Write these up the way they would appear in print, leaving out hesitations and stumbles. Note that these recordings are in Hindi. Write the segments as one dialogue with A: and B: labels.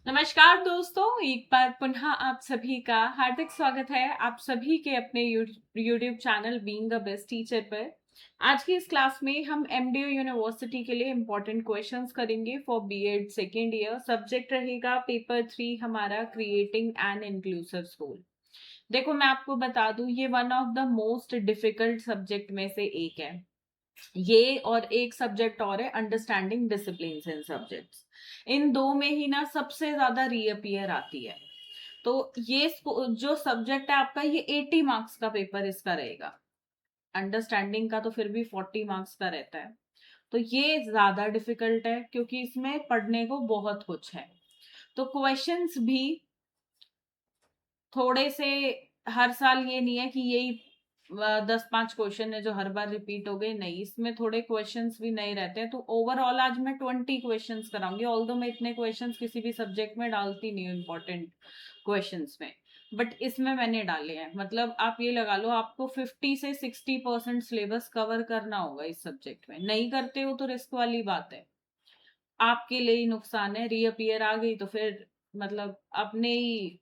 A: नमस्कार दोस्तों, एक बार पुनः आप सभी का हार्दिक स्वागत है आप सभी के अपने YouTube channel being a best teacher पर। आज की इस क्लास में हम एमडीयू यूनिवर्सिटी के लिए इम्पोर्टेंट क्वेश्चंस करेंगे for BEd second year. Subject रहेगा पेपर 3 हमारा, क्रिएटिंग एन इंक्लूसिव स्कूल। देखो, मैं आपको बता दूं, ये one of the most difficult subject में से एक है। ये और एक सब्जेक्ट और है अंडरस्टैंडिंग डिसिप्लिन इन सब्जेक्ट्स। इन दो में ही ना सबसे ज्यादा रीअपियर आती है। तो ये जो सब्जेक्ट है आपका, ये 80 मार्क्स का पेपर इसका रहेगा। अंडरस्टैंडिंग का तो फिर भी 40 मार्क्स का रहता है। तो ये ज्यादा डिफिकल्ट है क्योंकि इसमें पढ़ने को बहुत कुछ है। तो क्वेश्चंस भी थोड़े से, हर साल ये नहीं है कि यही 10-5 क्वेश्चन है जो हर बार रिपीट हो गए, नहीं, इसमें थोड़े क्वेश्चंस भी नहीं रहते हैं। तो ओवरऑल आज मैं 20 क्वेश्चंस कराऊंगी। ऑल्दो मैं इतने क्वेश्चंस किसी भी सब्जेक्ट में डालती नहीं हूँ इंपॉर्टेंट क्वेश्चंस में, बट इसमें मैंने डाले हैं। मतलब आप ये लगा लो, आपको 50 से 60% सिलेबस कवर करना होगा इस सब्जेक्ट में। नहीं करते हो तो रिस्क वाली बात है, आपके लिए ही नुकसान है। रीअपियर आ गई तो फिर मतलब अपने ही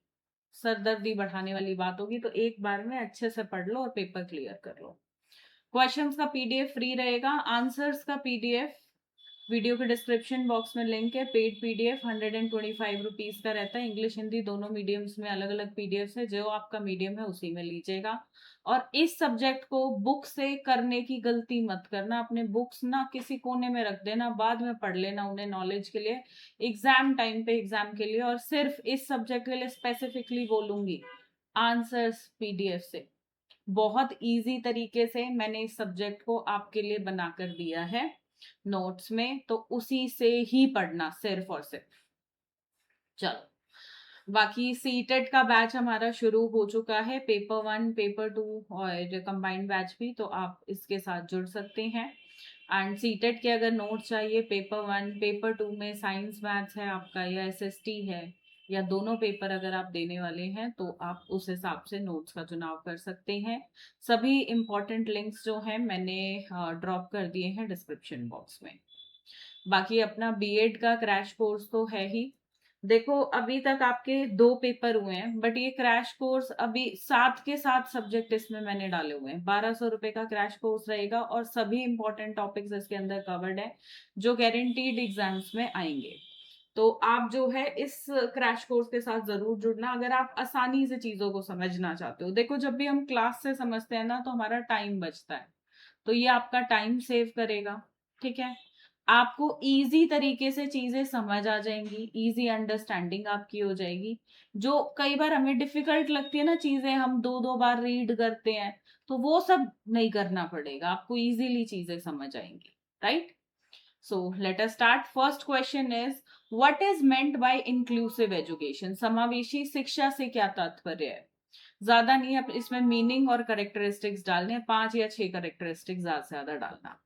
A: सरदर्दी बढ़ाने वाली बात होगी। तो एक बार में अच्छे से पढ़ लो और पेपर क्लियर कर लो। क्वेश्चंस का पीडीएफ फ्री रहेगा, आंसर्स का पीडीएफ वीडियो के डिस्क्रिप्शन बॉक्स में लिंक है। पेड पीडीएफ 125 रुपीज का रहता है। इंग्लिश हिंदी दोनों मीडियम्स में अलग अलग पीडीएफ है, जो आपका मीडियम है उसी में लीजिएगा। और इस सब्जेक्ट को बुक से करने की गलती मत करना। अपने बुक्स ना किसी कोने में रख देना, बाद में पढ़ लेना उन्हें नॉलेज के लिए, एग्जाम टाइम पे एग्जाम के लिए। और सिर्फ इस सब्जेक्ट के लिए स्पेसिफिकली बोलूंगी, आंसर्स पीडीएफ से। बहुत इजी तरीके से मैंने इस सब्जेक्ट को आपके लिए बनाकर दिया है नोट्स में, तो उसी से ही पढ़ना सिर्फ और सिर्फ। चलो, बाकी सीटेट का बैच हमारा शुरू हो चुका है, पेपर 1 पेपर 2 और कंबाइंड बैच भी, तो आप इसके साथ जुड़ सकते हैं। एंड सीटेट के अगर नोट चाहिए, पेपर 1 पेपर 2 में साइंस मैथ्स है आपका या एसएसटी है, या दोनों पेपर अगर आप देने वाले हैं, तो आप उस हिसाब से नोट्स का चुनाव कर सकते हैं। सभी इंपॉर्टेंट लिंक्स जो हैं मैंने ड्रॉप कर दिए हैं डिस्क्रिप्शन बॉक्स में। बाकी अपना बीएड का क्रैश कोर्स तो है ही। देखो, अभी तक आपके 2 पेपर हुए हैं, बट ये क्रैश कोर्स अभी 7 के 7 सब्जेक्ट इसमें मैंने डाले हुए हैं। 1200 रुपए का क्रैश कोर्स रहेगा और सभी इंपॉर्टेंट टॉपिक्स इसके अंदर कवर्ड है जो गारंटीड एग्जाम्स में आएंगे। तो आप जो है इस क्रैश कोर्स के साथ जरूर जुड़ना अगर आप आसानी से चीजों को समझना चाहते हो। देखो, जब भी हम क्लास से समझते हैं ना, तो हमारा टाइम बचता है, तो ये आपका टाइम सेव करेगा। ठीक है, आपको इजी तरीके से चीजें समझ आ जाएंगी, इजी अंडरस्टैंडिंग आपकी हो जाएगी। जो कई बार हमें डिफिकल्ट लगती है ना चीजें, हम 2-2 बार रीड करते हैं, तो वो सब नहीं करना पड़ेगा, आपको इजीली चीजें समझ आएंगी। Right? So let us start. First question is, what is meant by inclusive education? समावेशी शिक्षा से क्या तात्पर्य है? ज्यादा नहीं है, इसमें मीनिंग और करेक्टरिस्टिक्स डालने हैं, 5 या 6 करेक्टरिस्टिक्स ज्यादा से ज्यादा डालना।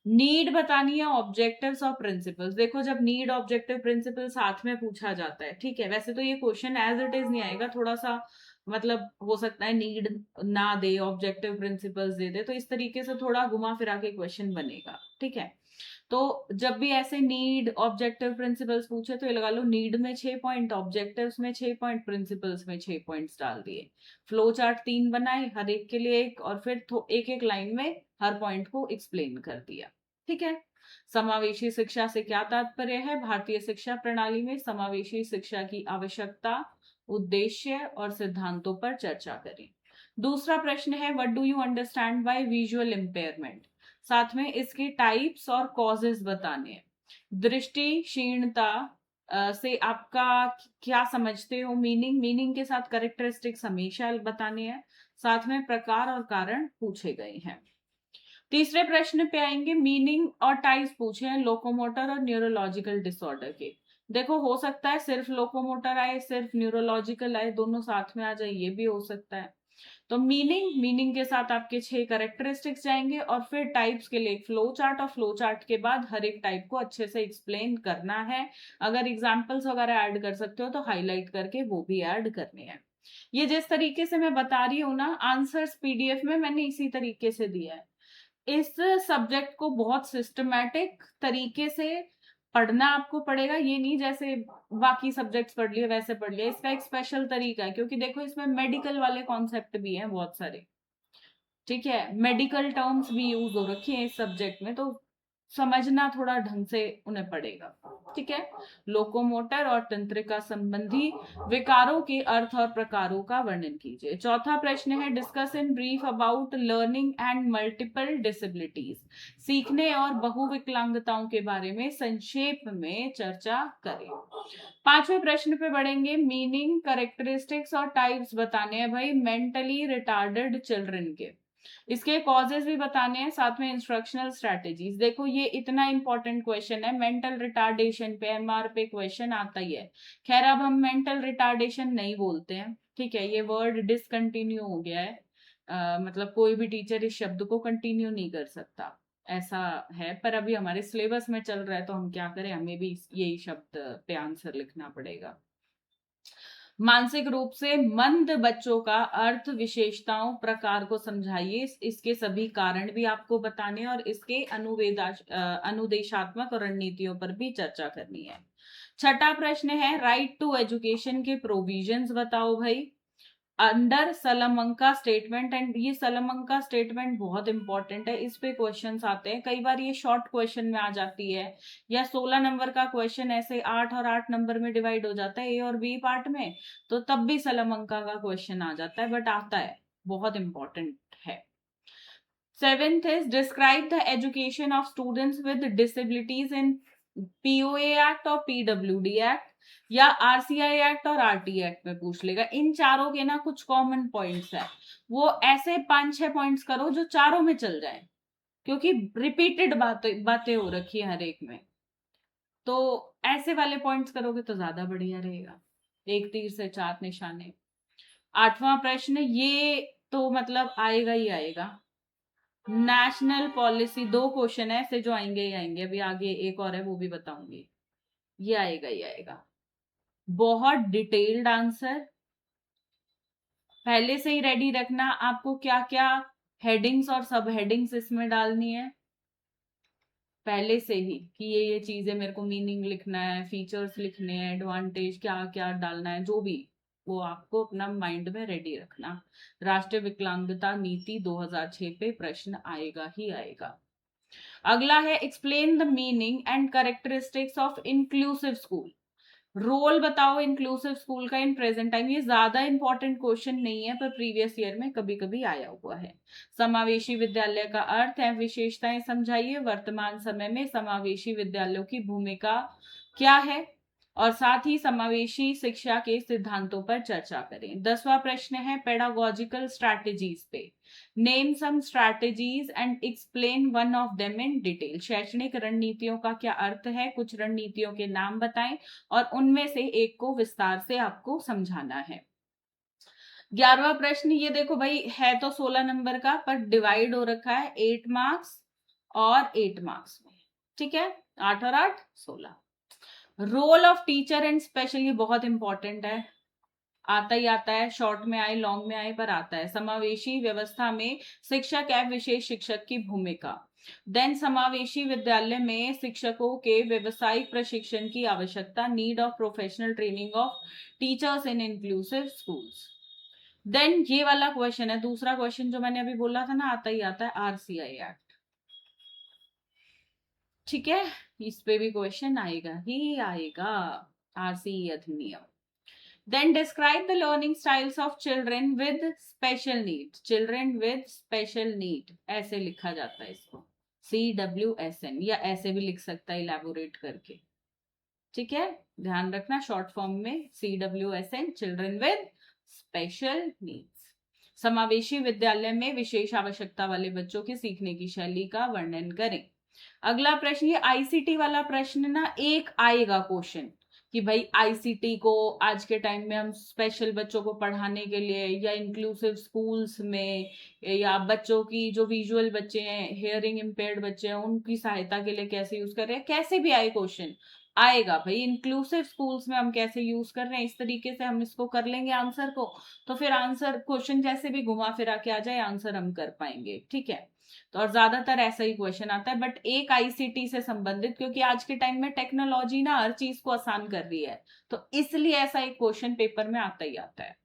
A: नीड बतानी है, ऑब्जेक्टिव्स और प्रिंसिपल्स। देखो, जब नीड ऑब्जेक्टिव प्रिंसिपल साथ में पूछा जाता है, ठीक है, वैसे तो ये क्वेश्चन एज इट इज नहीं आएगा, थोड़ा सा मतलब हो सकता है नीड ना दे, ऑब्जेक्टिव प्रिंसिपल्स दे दे, तो इस तरीके से थोड़ा घुमा फिरा के क्वेश्चन बनेगा। ठीक है, तो जब भी ऐसे नीड ऑब्जेक्टिव प्रिंसिपल्स पूछे, तो ये लगा लो, नीड में 6 पॉइंट, ऑब्जेक्टिव्स में 6 पॉइंट, प्रिंसिपल्स में 6 पॉइंट्स डाल दिए। फ्लो चार्ट 3 बनाए, हर एक के लिए एक, और फिर एक एक लाइन में हर पॉइंट को एक्सप्लेन कर दिया। ठीक है, समावेशी शिक्षा से क्या तात्पर्य है? भारतीय शिक्षा प्रणाली में समावेशी शिक्षा की आवश्यकता, उद्देश्य और सिद्धांतों पर चर्चा करें। दूसरा प्रश्न है, what do you understand by visual impairment? साथ में इसके टाइप्स और कॉजेस बताने हैं। दृष्टि क्षीणता से आपका क्या समझते हो? मीनिंग के साथ करेक्टरिस्टिक्स हमेशा बताने हैं। साथ में प्रकार और कारण पूछे गए हैं। तीसरे प्रश्न पे आएंगे, मीनिंग और टाइप्स पूछे हैं लोकोमोटर और न्यूरोलॉजिकल डिसऑर्डर के। देखो, हो सकता है सिर्फ लोकोमोटर आए, सिर्फ न्यूरोलॉजिकल आए, दोनों साथ में आ जाए, ये भी हो सकता है। तो मीनिंग के साथ आपके 6 करेक्टरिस्टिक्स जाएंगे, और फिर टाइप्स के लिए फ्लो चार्ट, और फ्लो चार्ट के बाद हर एक टाइप को अच्छे से एक्सप्लेन करना है। अगर एग्जाम्पल्स वगैरह ऐड कर सकते हो तो हाईलाइट करके वो भी ऐड करने हैं। ये जिस तरीके से मैं बता रही हूँ ना, आंसर्स पीडीएफ में मैंने इसी तरीके से दिया है। इस सब्जेक्ट को बहुत सिस्टमैटिक तरीके से पढ़ना आपको पड़ेगा, ये नहीं जैसे बाकी सब्जेक्ट्स पढ़ लिए वैसे पढ़ लिया, इसका एक स्पेशल तरीका है, क्योंकि देखो इसमें मेडिकल वाले कॉन्सेप्ट भी हैं बहुत सारे, ठीक है, मेडिकल टर्म्स भी यूज हो रखी है इस सब्जेक्ट में, तो समझना थोड़ा ढंग से उन्हें पड़ेगा, ठीक है। लोकोमोटर और तंत्रिका संबंधी विकारों के अर्थ और प्रकारों का वर्णन कीजिए। चौथा प्रश्न है discuss in brief about learning and multiple disabilities, सीखने और बहुविकलांगताओं के बारे में संक्षेप में चर्चा करें। पांचवें प्रश्न पे बढ़ेंगे, मीनिंग, कैरेक्टरिस्टिक्स और टाइप्स बताने हैं भाई मेंटली रिटार्डेड चिल्ड्रन के, इसके कॉजेज भी बताने हैं, साथ में इंस्ट्रक्शनल स्ट्रेटेजीज। देखो ये इतना इंपॉर्टेंट क्वेश्चन है, मेंटल रिटार्डेशन पे एमआर पे क्वेश्चन आता ही है। खैर अब हम मेंटल रिटार्डेशन नहीं बोलते हैं, ठीक है, ये वर्ड डिसकंटिन्यू हो गया है, मतलब कोई भी टीचर इस शब्द को कंटिन्यू नहीं कर सकता, ऐसा है, पर अभी हमारे सिलेबस में चल रहा है तो हम क्या करें, हमें भी यही शब्द पे आंसर लिखना पड़ेगा। मानसिक रूप से मंद बच्चों का अर्थ, विशेषताओं, प्रकार को समझाइए, इसके सभी कारण भी आपको बताने और इसके अनुदेशात्मक रणनीतियों पर भी चर्चा करनी है। छठा प्रश्न है राइट टू एजुकेशन के प्रोविजंस बताओ भाई अंडर सलामंका स्टेटमेंट, एंड ये सलामंका स्टेटमेंट बहुत इंपॉर्टेंट है, इस पे क्वेश्चंस आते हैं, कई बार ये शॉर्ट क्वेश्चन में आ जाती है, या 16 नंबर का क्वेश्चन ऐसे 8 और 8 नंबर में डिवाइड हो जाता है ए और बी पार्ट में, तो तब भी सलामंका का क्वेश्चन आ जाता है, बट आता है, बहुत इंपॉर्टेंट है। Seventh is describe the education of students with disabilities in POA act और पीडब्ल्यूडी एक्ट, या आरसीआई एक्ट और आरटी एक्ट में पूछ लेगा। इन चारों के ना कुछ कॉमन पॉइंट्स है, वो ऐसे 5-6 पॉइंट्स करो जो चारों में चल जाए, क्योंकि रिपीटेड बातें हो रखी है हर एक में, तो ऐसे वाले पॉइंट्स करोगे तो ज्यादा बढ़िया रहेगा, एक तीर से चार निशाने। आठवां प्रश्न, ये तो मतलब आएगा ही आएगा, नेशनल पॉलिसी, दो क्वेश्चन है ऐसे जो आएंगे ही आएंगे, अभी आगे एक और है वो भी बताऊंगी, ये आएगा ही आएगा, बहुत डिटेल्ड आंसर, पहले से ही रेडी रखना आपको क्या क्या हेडिंग्स और सब हेडिंग्स इसमें डालनी है पहले से ही, कि ये चीजें मेरे को मीनिंग लिखना है, फीचर्स लिखने हैं, एडवांटेज क्या क्या डालना है, जो भी वो आपको अपना माइंड में रेडी रखना। राष्ट्रीय विकलांगता नीति 2006 पे प्रश्न आएगा ही आएगा। अगला है explain the meaning and characteristics of inclusive school, role बताओ इंक्लूसिव स्कूल का इन प्रेजेंट टाइम, ये ज्यादा इंपॉर्टेंट क्वेश्चन नहीं है पर प्रीवियस ईयर में कभी कभी आया हुआ है। समावेशी विद्यालय का अर्थ है, विशेषताएं समझाइए, वर्तमान समय में समावेशी विद्यालयों की भूमिका क्या है, और साथ ही समावेशी शिक्षा के सिद्धांतों पर चर्चा करें। 10वां प्रश्न है पेडागोजिकल स्ट्रैटेजीज पे, name some strategies and explain one of them in detail, शैक्षणिक रणनीतियों का क्या अर्थ है, कुछ रणनीतियों के नाम बताएं और उनमें से एक को विस्तार से आपको समझाना है। 11वां प्रश्न, ये देखो भाई है तो 16 नंबर का पर डिवाइड हो रखा है 8 मार्क्स और 8 मार्क्स में, ठीक है, 8 और 8 16। Role of teacher and special, ये बहुत इंपॉर्टेंट है, आता ही आता है, शॉर्ट में आए लॉन्ग में आए पर आता है। समावेशी व्यवस्था में शिक्षक एवं विशेष शिक्षक की भूमिका, देन समावेशी विद्यालय में शिक्षकों के व्यवसायिक प्रशिक्षण की आवश्यकता, need of professional training of teachers in inclusive schools. Then ये वाला क्वेश्चन है, दूसरा क्वेश्चन जो मैंने अभी बोला था ना, आता ही आता है आरसीआई एक्ट, ठीक है, इस पे भी क्वेश्चन आएगा ही आएगा, आरसीई अधिनियम। Then describe the learning styles of children with special need. Children with special need ऐसे लिखा जाता है इसको, CWSN, या ऐसे भी लिख सकता है इलेबोरेट करके, ठीक है, ध्यान रखना शॉर्ट फॉर्म में CWSN, children with special needs. समावेशी विद्यालय में विशेष आवश्यकता वाले बच्चों के सीखने की शैली का वर्णन करें। अगला प्रश्न, ये आईसीटी वाला प्रश्न ना एक आएगा क्वेश्चन, कि भाई आईसीटी को आज के टाइम में हम स्पेशल बच्चों को पढ़ाने के लिए या इंक्लूसिव स्कूल्स में, या बच्चों की जो विजुअल बच्चे हैं, हियरिंग इम्पेयर्ड बच्चे हैं, उनकी सहायता के लिए कैसे यूज कर रहे हैं, कैसे भी आए क्वेश्चन आएगा भाई, इंक्लूसिव स्कूल्स में हम कैसे यूज कर रहे हैं, इस तरीके से हम इसको कर लेंगे आंसर को, तो फिर आंसर क्वेश्चन जैसे भी घुमा फिरा के आ जाए आंसर हम कर पाएंगे, ठीक है। तो और ज्यादातर ऐसा ही क्वेश्चन आता है, बट एक आईसीटी से संबंधित, क्योंकि आज के टाइम में टेक्नोलॉजी ना हर चीज को आसान कर रही है, तो इसलिए ऐसा एक क्वेश्चन पेपर में आता ही आता है।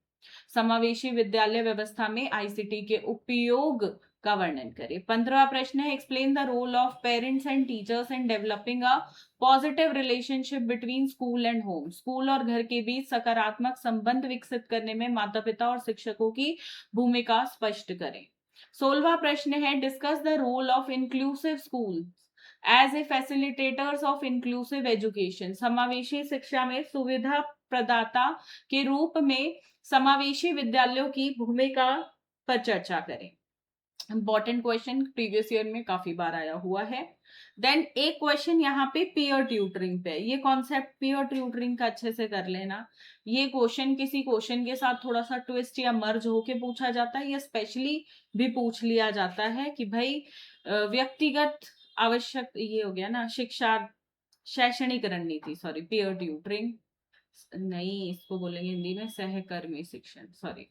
A: समावेशी विद्यालय व्यवस्था में आईसीटी के उपयोग का वर्णन करें। 15वां प्रश्न है, explain the role of parents and teachers in developing a positive relationship between school and home. School और घर के बीच सकारात्मक संबंध विकसित करने में माता पिता और शिक्षकों की भूमिका स्पष्ट करें। 16वां प्रश्न है, discuss the role of inclusive school as a facilitators of inclusive education. समावेशी शिक्षा में सुविधा प्रदाता के रूप में समावेशी विद्यालयों की भूमिका पर चर्चा करें। इंपॉर्टेंट क्वेश्चन, प्रीवियस ईयर में काफी बार आया हुआ है। देन एक क्वेश्चन यहाँ पे पीयर ट्यूटरिंग पे, ये कॉन्सेप्ट पीयर ट्यूटरिंग का अच्छे से कर लेना। ये क्वेश्चन किसी क्वेश्चन के साथ थोड़ा सा ट्विस्ट या मर्ज होके पूछा जाता है, या स्पेशली भी पूछ लिया जाता है कि भाई व्यक्तिगत आवश्यक, ये हो गया ना शिक्षा शैक्षणिक रणनीति, सॉरी पीयर ट्यूटरिंग नहीं, इसको बोलेंगे हिंदी में सहकर्मी शिक्षण, सॉरी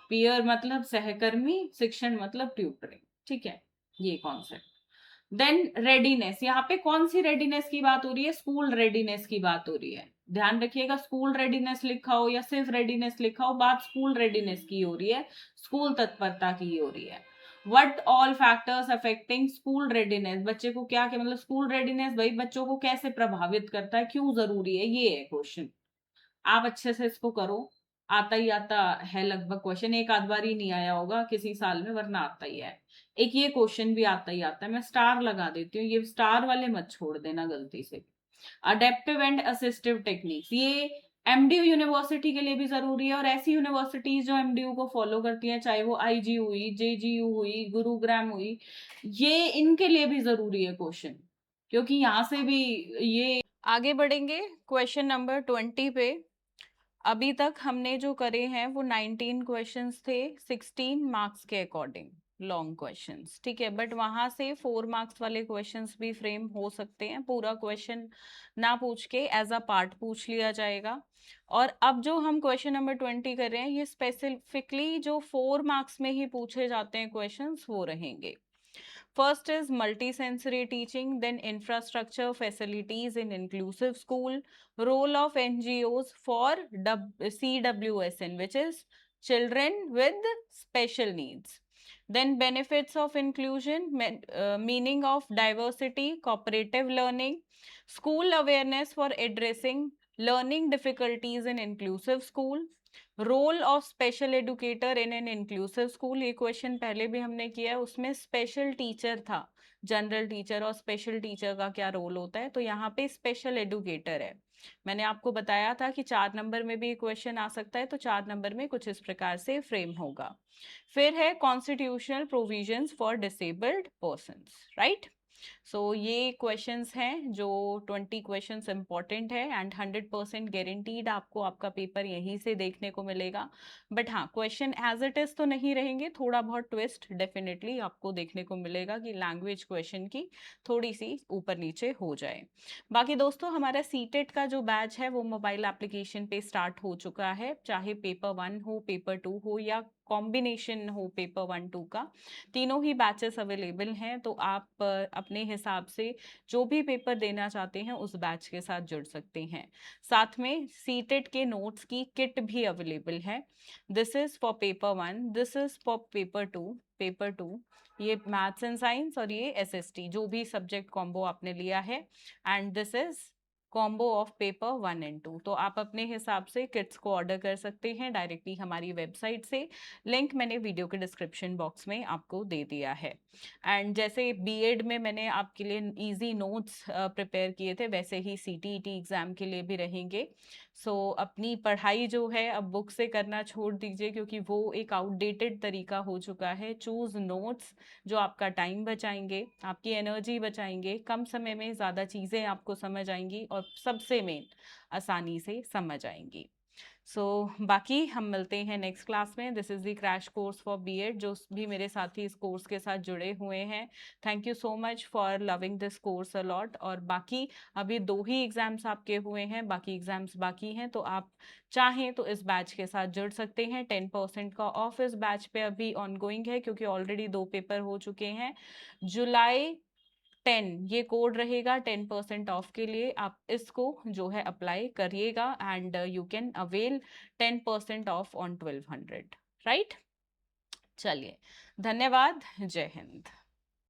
A: पीयर मतलब सहकर्मी, शिक्षण मतलब ट्यूटरिंग, ठीक है ये कॉन्सेप्ट। देन रेडीनेस, यहाँ पे कौन सी रेडीनेस की बात हो रही है, स्कूल रेडीनेस की बात हो रही है। ध्यान रखिएगा, स्कूल रेडीनेस लिखा हो या सिर्फ रेडीनेस लिखा हो, बात स्कूल रेडीनेस की हो रही है, स्कूल तत्परता की हो रही है। What all factors affecting school readiness, बच्चे को क्या मतलब स्कूल रेडीनेस भाई बच्चों को कैसे प्रभावित करता है, क्यों जरूरी है, ये है क्वेश्चन। आप अच्छे से इसको करो, आता ही आता है लगभग क्वेश्चन, एक आध बार ही नहीं आया होगा किसी साल में, वरना आता ही है। एक ये क्वेश्चन भी आता ही आता है, मैं स्टार लगा देती हूँ, ये स्टार वाले मत छोड़ देना गलती से। अडेप्टिव एंड असिस्टिव टेक्निक्स, ये एमडीयू यूनिवर्सिटी के लिए भी जरूरी है, और ऐसी यूनिवर्सिटीज जो एमडीयू को फॉलो करती हैं, चाहे वो आईजी हुई, जेजीयू हुई, गुरुग्राम हुई, ये इनके लिए भी जरूरी है क्वेश्चन, क्योंकि यहाँ से भी ये। आगे बढ़ेंगे क्वेश्चन नंबर 20 पे। अभी तक हमने जो करे हैं वो 19 क्वेश्चंस थे, 16 मार्क्स के अकॉर्डिंग लॉन्ग क्वेश्चंस, ठीक है, बट वहां से 4 मार्क्स वाले क्वेश्चंस भी फ्रेम हो सकते हैं, पूरा क्वेश्चन ना पूछ के एज अ पार्ट पूछ लिया जाएगा। और अब जो हम क्वेश्चन नंबर 20 कर रहे हैं, ये स्पेसिफिकली जो 4 मार्क्स में ही पूछे जाते हैं क्वेश्चंस वो रहेंगे। First is multisensory teaching, then infrastructure facilities in inclusive school, role of NGOs for CWSN, which is children with special needs. Then benefits of inclusion, meaning of diversity, cooperative learning, school awareness for addressing learning difficulties in inclusive school, role of special educator in an inclusive school, ये क्वेश्चन पहले भी हमने किया है, उसमें स्पेशल टीचर था, जनरल टीचर और स्पेशल टीचर का क्या रोल होता है, तो यहाँ पे स्पेशल एडुकेटर है। मैंने आपको बताया था कि 4 नंबर में भी क्वेश्चन आ सकता है, तो 4 नंबर में कुछ इस प्रकार से फ्रेम होगा। फिर है constitutional provisions for disabled persons, right. So ये क्वेश्चंस हैं जो 20 क्वेश्चंस इंपॉर्टेंट है, एंड 100% गारंटीड आपको आपका पेपर यहीं से देखने को मिलेगा। बट हाँ, क्वेश्चन एज इट इज तो नहीं रहेंगे, थोड़ा बहुत ट्विस्ट डेफिनेटली आपको देखने को मिलेगा कि लैंग्वेज क्वेश्चन की थोड़ी सी ऊपर नीचे हो जाए। बाकी दोस्तों, हमारा सीटेट का जो बैच है वो मोबाइल एप्लीकेशन पे स्टार्ट हो चुका है, चाहे पेपर 1 हो, पेपर 2 हो, या कॉम्बिनेशन हो पेपर 1 2 का, तीनों ही बैचेस अवेलेबल हैं। तो आप अपने हिसाब से जो भी पेपर देना चाहते हैं उस बैच के साथ जुड़ सकते हैं। साथ में सीटेट के नोट्स की किट भी अवेलेबल है। This is for paper 1, this is for paper 2। Paper 2 ये मैथ्स एंड साइंस, और ये एसएसटी जो भी सब्जेक्ट कॉम्बो आपने लिया है, and this is combo of paper 1 and 2। तो आप अपने हिसाब से किट्स को ऑर्डर कर सकते हैं डायरेक्टली हमारी वेबसाइट से, लिंक मैंने वीडियो के डिस्क्रिप्शन बॉक्स में आपको दे दिया है। एंड जैसे बीएड में मैंने आपके लिए इजी नोट्स प्रिपेयर किए थे, वैसे ही सीटीईटी एग्जाम के लिए भी रहेंगे। सो अपनी पढ़ाई जो है अब बुक से करना छोड़ दीजिए, क्योंकि वो एक आउटडेटेड तरीका हो चुका है। चूज नोट्स जो आपका टाइम बचाएंगे, आपकी एनर्जी बचाएंगे, कम समय में ज़्यादा चीज़ें आपको समझ आएंगी, और सबसे मेन आसानी से समझ आएंगी।
B: बाकी हम मिलते हैं नेक्स्ट क्लास में। This is the crash course for BEd. जो भी मेरे साथी इस कोर्स के साथ जुड़े हुए हैं, thank you so much for loving this course a lot. और बाकी अभी 2 ही एग्जाम्स आपके हुए हैं, बाकी एग्जाम्स बाकी हैं, तो आप चाहें तो इस बैच के साथ जुड़ सकते हैं। 10% का ऑफ इस बैच पे अभी ऑनगोइंग है, क्योंकि ऑलरेडी 2 पेपर हो चुके हैं। जुलाई 10 ये कोड रहेगा 10% ऑफ के लिए। आप इसको जो है अप्लाई करिएगा and you can avail 10% of on 1200, right. चलिए, धन्यवाद। जय हिंद।